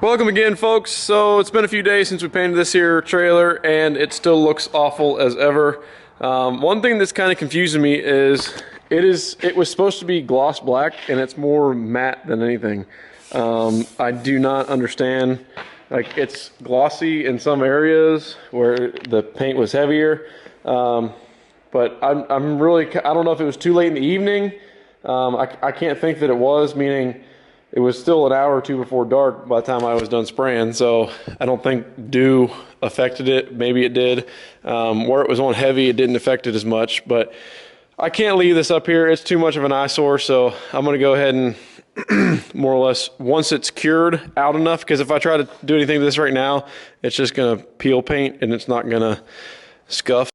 Welcome again, folks. So it's been a few days since we painted this here trailer and it still looks awful as ever. One thing that's kind of confusing me is it was supposed to be gloss black and it's more matte than anything. I do not understand. Like, it's glossy in some areas where the paint was heavier, but I don't know if it was too late in the evening. I can't think that it was, meaning it was still an hour or two before dark by the time I was done spraying, so I don't think dew affected it. Maybe it did. Where it was on heavy, it didn't affect it as much, but I can't leave this up here. It's too much of an eyesore, so I'm going to go ahead and more or less, once it's cured out enough, because if I try to do anything to this right now, it's just going to peel paint and it's not going to scuff.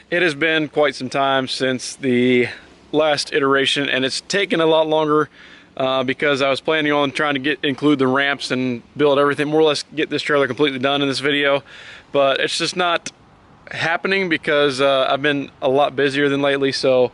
It has been quite some time since the last iteration, and it's taken a lot longer because I was planning on trying to include the ramps and build everything, more or less get this trailer completely done in this video, but it's just not happening because I've been a lot busier than lately. So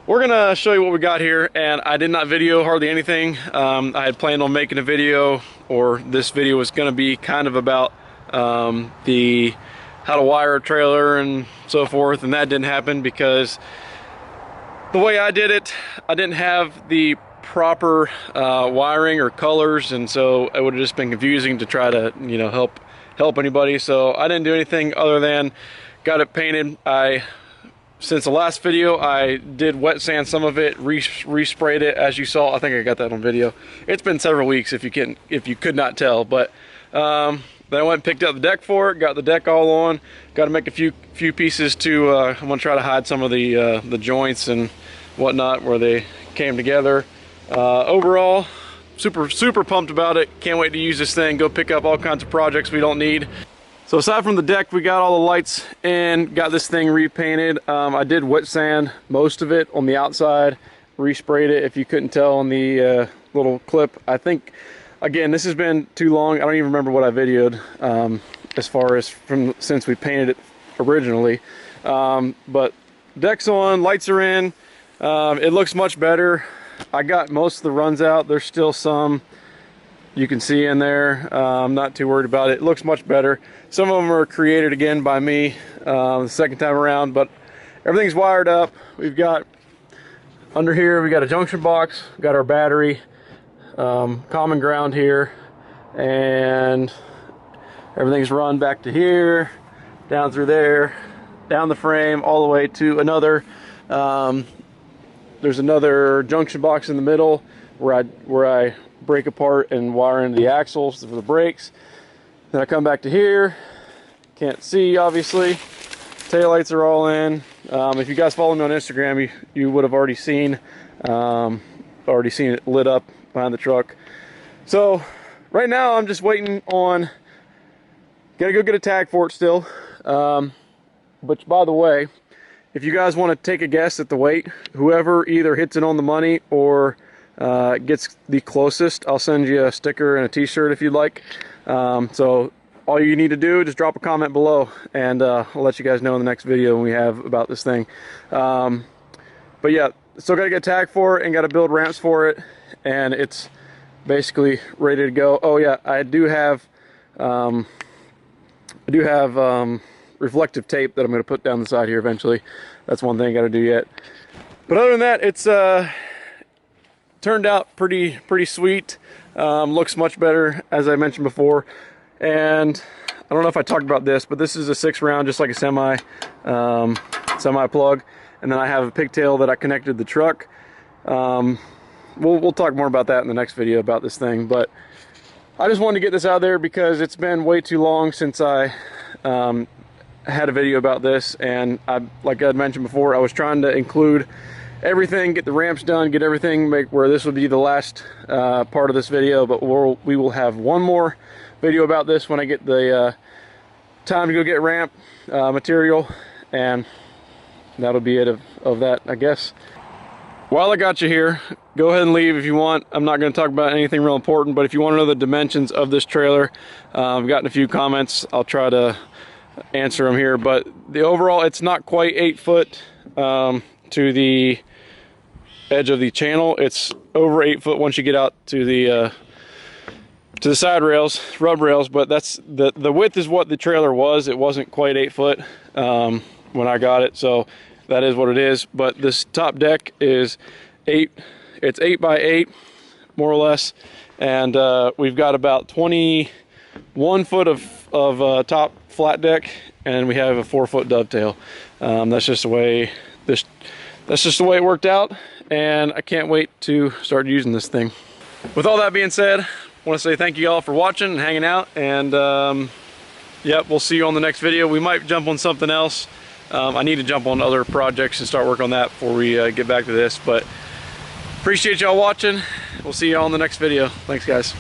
we're gonna show you what we got here, and I did not video hardly anything. I had planned on making a video, or this video was gonna be kind of about how to wire a trailer and so forth, and that didn't happen because the way I did it, I didn't have the proper wiring or colors, and so it would have just been confusing to try to, you know, help anybody. So I didn't do anything other than got it painted. Since the last video, I did wet sand some of it, resprayed it, as you saw. I think I got that on video. It's been several weeks if you could not tell, but then I went and picked up the deck for it, got the deck all on. Got to make a few pieces to, I'm gonna try to hide some of the joints and whatnot where they came together. Overall, super pumped about it. Can't wait to use this thing, go pick up all kinds of projects we don't need. So aside from the deck, we got all the lights and got this thing repainted. I did wet sand most of it on the outside, resprayed it if you couldn't tell on the little clip. I think, again, this has been too long. I don't even remember what I videoed as far as from since we painted it originally. But deck's on, lights are in. It looks much better. I got most of the runs out. There's still some you can see in there. I'm not too worried about it. It looks much better. Some of them are created again by me the second time around, but everything's wired up. We've got under here, we got a junction box, we got our battery, common ground here, and everything's run back to here, down through there, down the frame, all the way to another. There's another junction box in the middle where I break apart and wire into the axles for the brakes. Then I come back to here. Can't see, obviously. Taillights are all in. If you guys follow me on Instagram, you would have already seen it lit up behind the truck. So right now I'm just waiting on, gotta go get a tag for it still. But by the way, if you guys want to take a guess at the weight, whoever either hits it on the money or gets the closest, I'll send you a sticker and a t-shirt if you'd like. So all you need to do is just drop a comment below, and I'll let you guys know in the next video when we have about this thing. But yeah, still got to get a tag for it and got to build ramps for it, and it's basically ready to go. Oh yeah, I do have reflective tape that I'm going to put down the side here eventually. That's one thing I got to do yet. But other than that, it's turned out pretty sweet. Looks much better, as I mentioned before. And I don't know if I talked about this, but this is a 6-round, just like a semi plug. And then I have a pigtail that I connected the truck. We'll talk more about that in the next video about this thing. But I just wanted to get this out there because it's been way too long since I had a video about this. And like I mentioned before, I was trying to include everything, get the ramps done, get everything, make where this would be the last part of this video. But we will have one more video about this when I get the time to go get ramp material, and that'll be it of that, I guess. While I got you here, go ahead and leave if you want. I'm not going to talk about anything real important, but if you want to know the dimensions of this trailer, I've gotten a few comments. I'll try to answer them here, but the overall, it's not quite 8 foot to the edge of the channel. It's over 8 foot once you get out to the side rails, rub rails, but that's the width is what the trailer was. It wasn't quite 8 foot when I got it, so that is what it is. But this top deck is it's 8 by 8 more or less, and we've got about 21 foot of top flat deck, and we have a 4 foot dovetail. That's just the way it worked out, and I can't wait to start using this thing. With all that being said, I want to say thank you all for watching and hanging out, and yep, we'll see you on the next video. We might jump on something else. I need to jump on other projects and start working on that before we get back to this, but appreciate y'all watching. We'll see y'all on the next video. Thanks, guys.